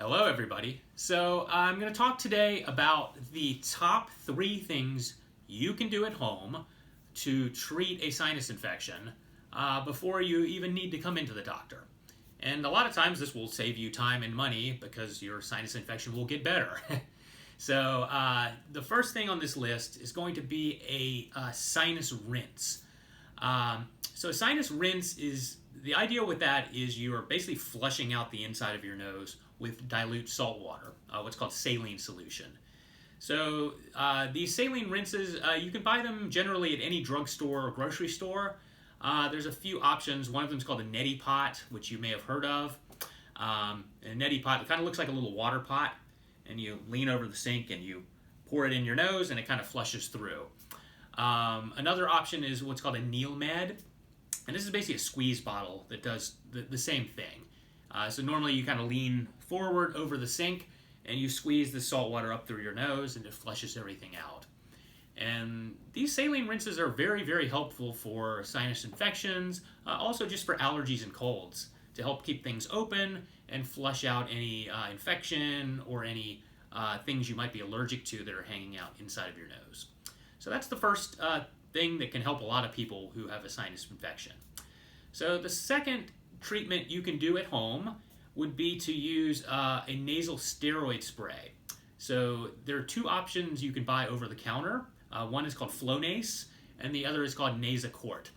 Hello, everybody. So I'm going to talk today about the top 3 things you can do at home to treat a sinus infection before you even need to come into the doctor. And a lot of times this will save you time and money because your sinus infection will get better. So the first thing on this list is going to be a sinus rinse. So a sinus rinse is, the idea with that is you're basically flushing out the inside of your nose with dilute salt water, what's called saline solution. So these saline rinses, you can buy them generally at any drugstore or grocery store. There's a few options. One of them is called a neti pot, which you may have heard of. A neti pot, it kind of looks like a little water pot, and you lean over the sink and you pour it in your nose and it kind of flushes through. Another option is what's called a Neilmed, and this is basically a squeeze bottle that does the same thing. So normally you kind of lean forward over the sink and you squeeze the salt water up through your nose and it flushes everything out. And these saline rinses are very, very helpful for sinus infections, also just for allergies and colds, to help keep things open and flush out any infection or any things you might be allergic to that are hanging out inside of your nose. So that's the first thing that can help a lot of people who have a sinus infection. So the second treatment you can do at home would be to use a nasal steroid spray. So there are 2 options you can buy over the counter. One is called Flonase and the other is called Nasacort.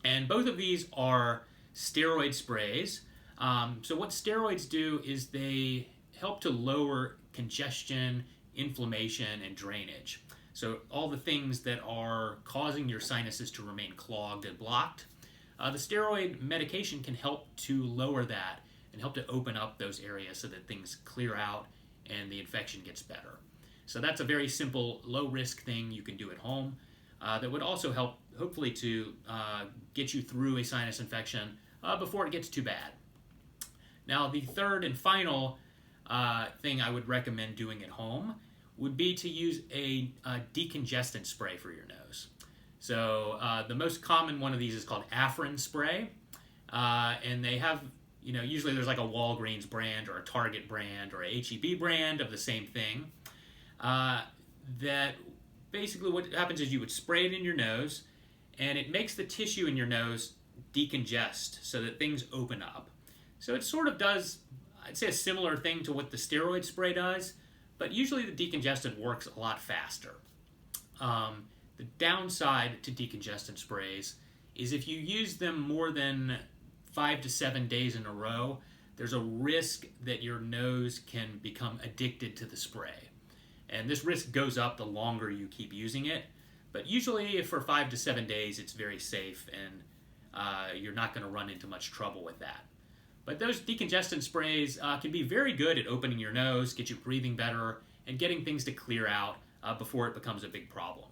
And both of these are steroid sprays. So what steroids do is they help to lower congestion, inflammation, and drainage. So all the things that are causing your sinuses to remain clogged and blocked. The steroid medication can help to lower that and help to open up those areas so that things clear out and the infection gets better. So that's a very simple, low-risk thing you can do at home that would also help, hopefully, to get you through a sinus infection before it gets too bad. Now, the third and final thing I would recommend doing at home would be to use a decongestant spray for your nose. So the most common one of these is called Afrin spray, and they have, usually there's like a Walgreens brand or a Target brand or a H-E-B brand of the same thing. That basically what happens is you would spray it in your nose, and it makes the tissue in your nose decongest so that things open up. So it sort of does, I'd say, a similar thing to what the steroid spray does, but usually the decongestant works a lot faster. The downside to decongestant sprays is if you use them more than 5 to 7 days in a row, there's a risk that your nose can become addicted to the spray. And this risk goes up the longer you keep using it. But usually for 5 to 7 days, it's very safe and you're not going to run into much trouble with that. But those decongestant sprays can be very good at opening your nose, get you breathing better, and getting things to clear out before it becomes a big problem.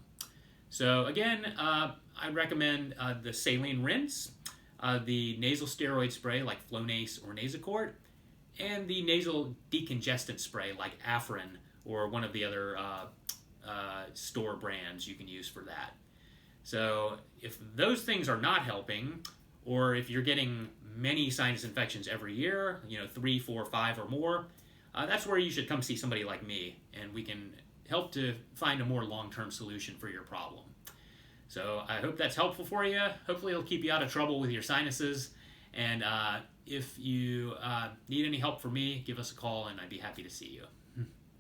So again, I recommend the saline rinse, the nasal steroid spray like Flonase or Nasacort, and the nasal decongestant spray like Afrin or one of the other store brands you can use for that. So if those things are not helping, or if you're getting many sinus infections every year, 3, 4, 5 or more, that's where you should come see somebody like me, and we can help to find a more long-term solution for your problem. So I hope that's helpful for you. Hopefully it'll keep you out of trouble with your sinuses. And if you need any help from me, give us a call and I'd be happy to see you.